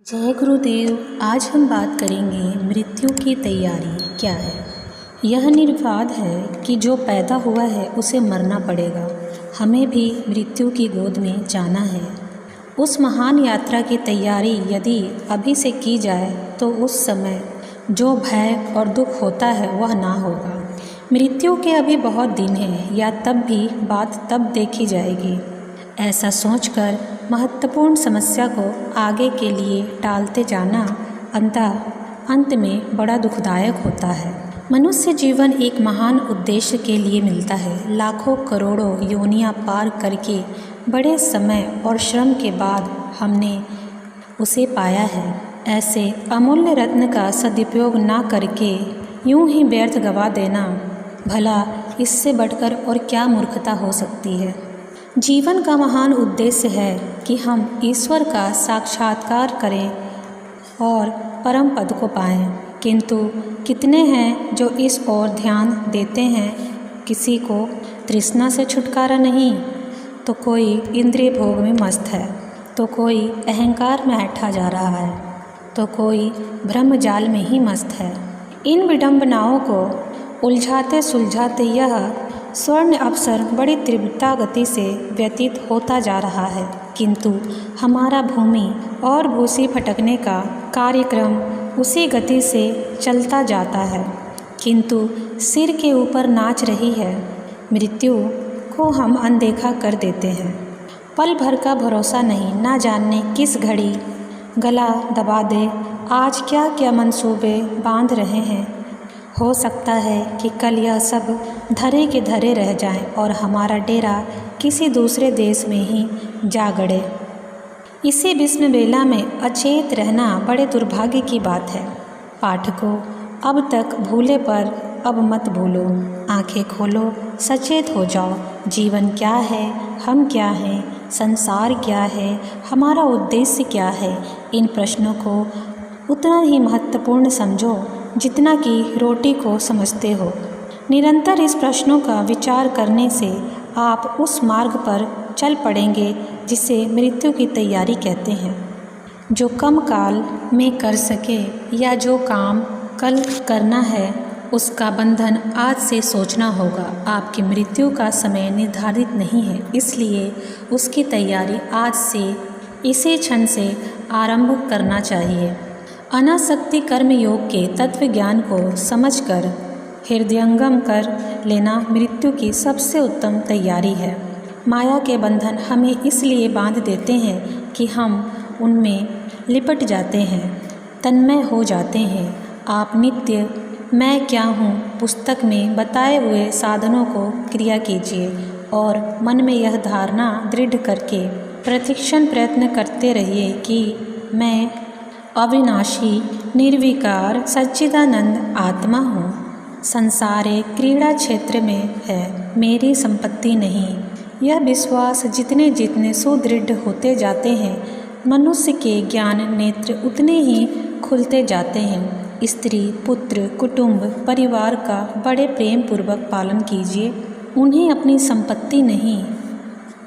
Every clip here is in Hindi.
जय गुरुदेव। आज हम बात करेंगे मृत्यु की तैयारी क्या है। यह निर्वाद है कि जो पैदा हुआ है उसे मरना पड़ेगा। हमें भी मृत्यु की गोद में जाना है। उस महान यात्रा की तैयारी यदि अभी से की जाए तो उस समय जो भय और दुख होता है वह ना होगा। मृत्यु के अभी बहुत दिन हैं या तब भी बात तब देखी जाएगी। ऐसा सोचकर महत्वपूर्ण समस्या को आगे के लिए टालते जाना अंत में बड़ा दुखदायक होता है। मनुष्य जीवन एक महान उद्देश्य के लिए मिलता है। लाखों करोड़ों योनियां पार करके बड़े समय और श्रम के बाद हमने उसे पाया है। ऐसे अमूल्य रत्न का सदुपयोग ना करके यूं ही व्यर्थ गवा देना, भला इससे बढ़कर और क्या मूर्खता हो सकती है। जीवन का महान उद्देश्य है कि हम ईश्वर का साक्षात्कार करें और परम पद को पाएं। किंतु कितने हैं जो इस ओर ध्यान देते हैं। किसी को तृष्णा से छुटकारा नहीं, तो कोई इंद्रिय भोग में मस्त है, तो कोई अहंकार में ऐठा जा रहा है, तो कोई ब्रह्म जाल में ही मस्त है। इन विडंबनाओं को उलझाते सुलझाते यह स्वर्ण अवसर बड़ी तीव्रता गति से व्यतीत होता जा रहा है। किंतु हमारा भूमि और भूसी फटकने का कार्यक्रम उसी गति से चलता जाता है, किंतु सिर के ऊपर नाच रही है। मृत्यु को हम अनदेखा कर देते हैं। पल भर का भरोसा नहीं, ना जाने किस घड़ी गला दबा दे। आज क्या क्या मंसूबे बांध रहे हैं। हो सकता है कि कल यह सब धरे के धरे रह जाएं और हमारा डेरा किसी दूसरे देश में ही जा गड़े। इसी विषम बेला में अचेत रहना बड़े दुर्भाग्य की बात है। पाठकों, अब तक भूले पर अब मत भूलो। आंखें खोलो, सचेत हो जाओ। जीवन क्या है, हम क्या हैं, संसार क्या है, हमारा उद्देश्य क्या है। इन प्रश्नों को उतना ही महत्वपूर्ण समझो जितना कि रोटी को समझते हो। निरंतर इस प्रश्नों का विचार करने से आप उस मार्ग पर चल पड़ेंगे जिसे मृत्यु की तैयारी कहते हैं। जो कम काल में कर सके या जो काम कल करना है, उसका बंधन आज से सोचना होगा। आपकी मृत्यु का समय निर्धारित नहीं है, इसलिए उसकी तैयारी आज से इसी क्षण से आरंभ करना चाहिए। अनासक्ति कर्म योग के तत्व ज्ञान को समझकर हृदयंगम कर लेना मृत्यु की सबसे उत्तम तैयारी है। माया के बंधन हमें इसलिए बांध देते हैं कि हम उनमें लिपट जाते हैं, तन्मय हो जाते हैं। आप नित्य मैं क्या हूँ पुस्तक में बताए हुए साधनों को क्रिया कीजिए और मन में यह धारणा दृढ़ करके प्रतिक्षण प्रयत्न करते रहिए कि मैं अविनाशी निर्विकार सच्चिदानंद आत्मा हूँ। संसार एक क्रीड़ा क्षेत्र में है, मेरी संपत्ति नहीं। यह विश्वास जितने जितने सुदृढ़ होते जाते हैं, मनुष्य के ज्ञान नेत्र उतने ही खुलते जाते हैं। स्त्री, पुत्र, कुटुंब, परिवार का बड़े प्रेम पूर्वक पालन कीजिए। उन्हें अपनी संपत्ति नहीं,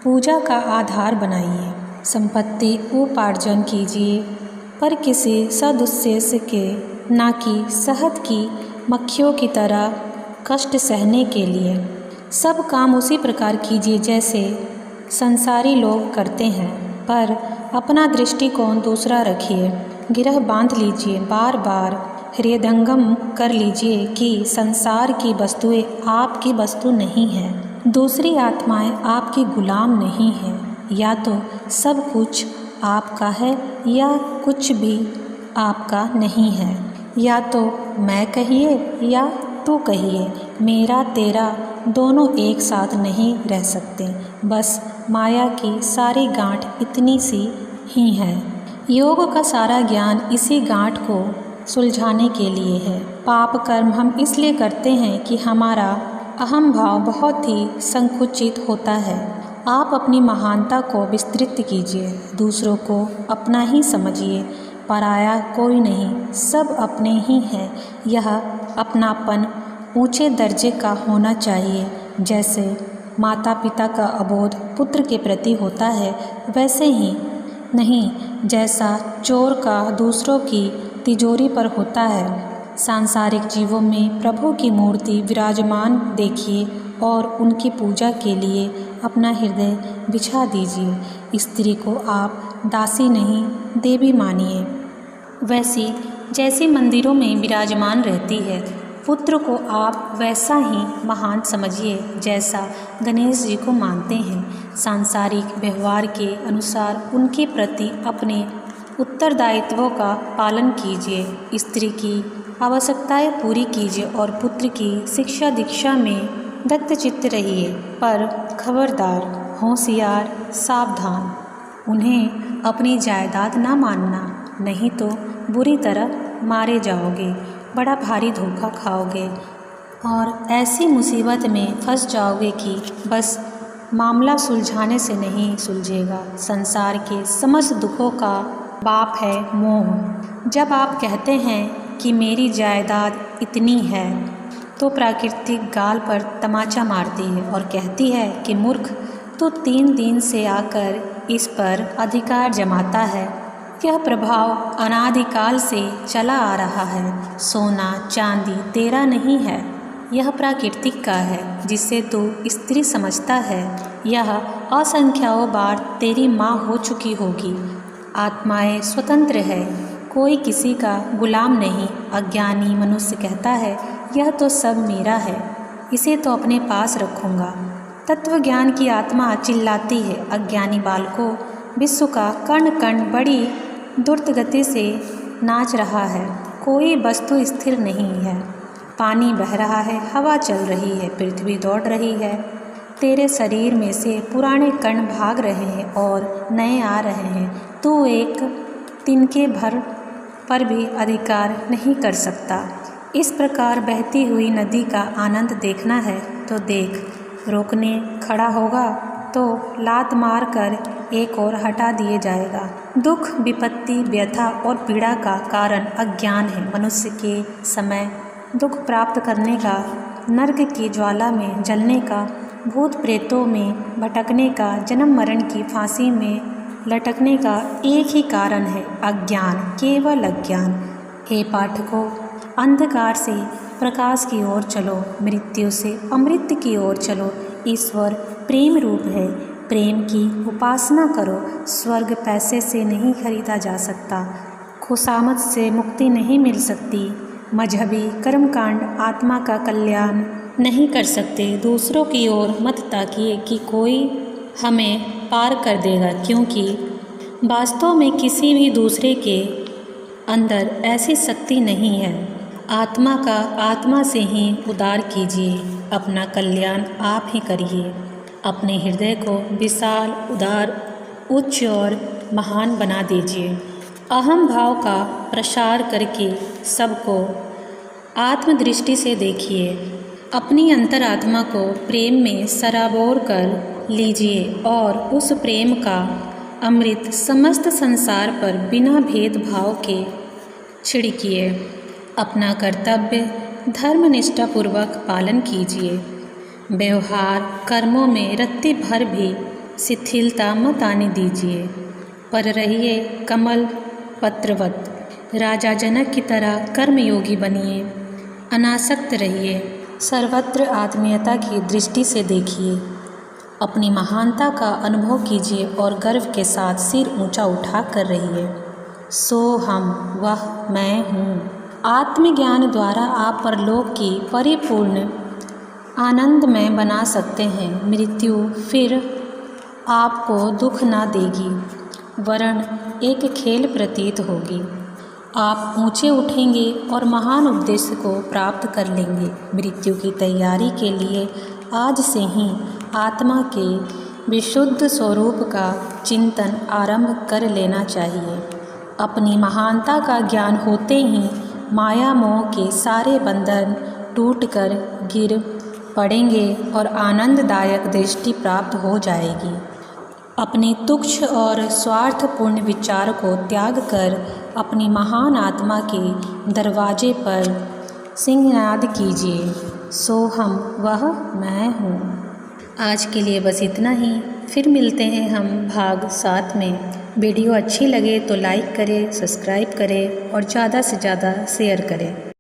पूजा का आधार बनाइए। संपत्ति उपार्जन कीजिए, पर किसी सदुद्देश्य के, ना कि शहद की मक्खियों की तरह कष्ट सहने के लिए। सब काम उसी प्रकार कीजिए जैसे संसारी लोग करते हैं, पर अपना दृष्टिकोण दूसरा रखिए। गिरह बांध लीजिए, बार बार हृदयंगम कर लीजिए कि संसार की वस्तुएं आपकी वस्तु नहीं हैं, दूसरी आत्माएं आपकी गुलाम नहीं हैं। या तो सब कुछ आपका है या कुछ भी आपका नहीं है। या तो मैं कहिए या तू कहिए, मेरा तेरा दोनों एक साथ नहीं रह सकते। बस माया की सारी गांठ इतनी सी ही है। योग का सारा ज्ञान इसी गांठ को सुलझाने के लिए है। पाप कर्म हम इसलिए करते हैं कि हमारा अहम भाव बहुत ही संकुचित होता है। आप अपनी महानता को विस्तृत कीजिए, दूसरों को अपना ही समझिए। पराया कोई नहीं, सब अपने ही हैं। यह अपनापन ऊंचे दर्जे का होना चाहिए। जैसे माता पिता का अबोध पुत्र के प्रति होता है, वैसे ही नहीं जैसा चोर का दूसरों की तिजोरी पर होता है। सांसारिक जीवों में प्रभु की मूर्ति विराजमान देखिए और उनकी पूजा के लिए अपना हृदय बिछा दीजिए। स्त्री को आप दासी नहीं देवी मानिए। वैसी जैसी मंदिरों में विराजमान रहती है, पुत्र को आप वैसा ही महान समझिए जैसा गणेश जी को मानते हैं। सांसारिक व्यवहार के अनुसार उनके प्रति अपने उत्तरदायित्वों का पालन कीजिए। स्त्री की आवश्यकताएं पूरी कीजिए और पुत्र की शिक्षा दीक्षा में दत्तचित्त रहिए। पर खबरदार, होशियार, सावधान, उन्हें अपनी जायदाद ना मानना, नहीं तो बुरी तरह मारे जाओगे, बड़ा भारी धोखा खाओगे और ऐसी मुसीबत में फंस जाओगे कि बस मामला सुलझाने से नहीं सुलझेगा। संसार के समस्त दुखों का बाप है मोह। जब आप कहते हैं कि मेरी जायदाद इतनी है, तो प्राकृतिक गाल पर तमाचा मारती है और कहती है कि मूर्ख, तो 3 दिन से आकर इस पर अधिकार जमाता है। यह प्रभाव अनादिकाल से चला आ रहा है। सोना चांदी तेरा नहीं है, यह प्राकृतिक का है जिसे तू स्त्री समझता है। यह असंख्याओं बार तेरी माँ हो चुकी होगी। आत्माएं स्वतंत्र है, कोई किसी का गुलाम नहीं। अज्ञानी मनुष्य कहता है यह तो सब मेरा है, इसे तो अपने पास रखूँगा। तत्व ज्ञान की आत्मा चिल्लाती है, अज्ञानी बालकों, विश्व का कण कण बड़ी द्रुत गति से नाच रहा है। कोई वस्तु स्थिर नहीं है। पानी बह रहा है, हवा चल रही है, पृथ्वी दौड़ रही है। तेरे शरीर में से पुराने कण भाग रहे हैं और नए आ रहे हैं। तू एक तिनके भर पर भी अधिकार नहीं कर सकता। इस प्रकार बहती हुई नदी का आनंद देखना है तो देख, रोकने खड़ा होगा तो लात मार कर एक और हटा दिए जाएगा। दुख, विपत्ति, व्यथा और पीड़ा का कारण अज्ञान है। मनुष्य के समय दुख प्राप्त करने का, नरक की ज्वाला में जलने का, भूत प्रेतों में भटकने का, जन्म मरण की फांसी में लटकने का एक ही कारण है, अज्ञान, केवल अज्ञान। हे पाठकों, अंधकार से प्रकाश की ओर चलो, मृत्यु से अमृत की ओर चलो। ईश्वर प्रेम रूप है, प्रेम की उपासना करो। स्वर्ग पैसे से नहीं खरीदा जा सकता, खुशामद से मुक्ति नहीं मिल सकती, मजहबी कर्मकांड आत्मा का कल्याण नहीं कर सकते। दूसरों की ओर मत ताकिए कि कोई हमें पार कर देगा, क्योंकि वास्तव में किसी भी दूसरे के अंदर ऐसी शक्ति नहीं है। आत्मा का आत्मा से ही उद्धार कीजिए, अपना कल्याण आप ही करिए। अपने हृदय को विशाल, उदार, उच्च और महान बना दीजिए। अहम भाव का प्रसार करके सबको आत्मदृष्टि से देखिए। अपनी अंतरात्मा को प्रेम में सराबोर कर लीजिए और उस प्रेम का अमृत समस्त संसार पर बिना भेदभाव के छिड़किए। अपना कर्तव्य धर्मनिष्ठापूर्वक पालन कीजिए। व्यवहार कर्मों में रत्ती भर भी शिथिलता मत आने दीजिए, पर रहिए कमल पत्रवत। राजा जनक की तरह कर्मयोगी बनिए, अनासक्त रहिए। सर्वत्र आत्मीयता की दृष्टि से देखिए। अपनी महानता का अनुभव कीजिए और गर्व के साथ सिर ऊंचा उठा कर रहिए। सो हम, वह मैं हूँ। आत्मज्ञान द्वारा आप परलोक की परिपूर्ण आनंदमय बना सकते हैं। मृत्यु फिर आपको दुख ना देगी, वरन एक खेल प्रतीत होगी। आप ऊंचे उठेंगे और महान उद्देश्य को प्राप्त कर लेंगे। मृत्यु की तैयारी के लिए आज से ही आत्मा के विशुद्ध स्वरूप का चिंतन आरंभ कर लेना चाहिए। अपनी महानता का ज्ञान होते ही माया मोह के सारे बंधन टूटकर गिर पड़ेंगे और आनंददायक दृष्टि प्राप्त हो जाएगी। अपने तुच्छ और स्वार्थपूर्ण विचार को त्याग कर अपनी महान आत्मा के दरवाजे पर सिंहनाद कीजिए। सो हम, वह मैं हूँ। आज के लिए बस इतना ही। फिर मिलते हैं हम भाग 7 में। वीडियो अच्छी लगे तो लाइक करें, सब्सक्राइब करें और ज़्यादा से ज़्यादा शेयर करें।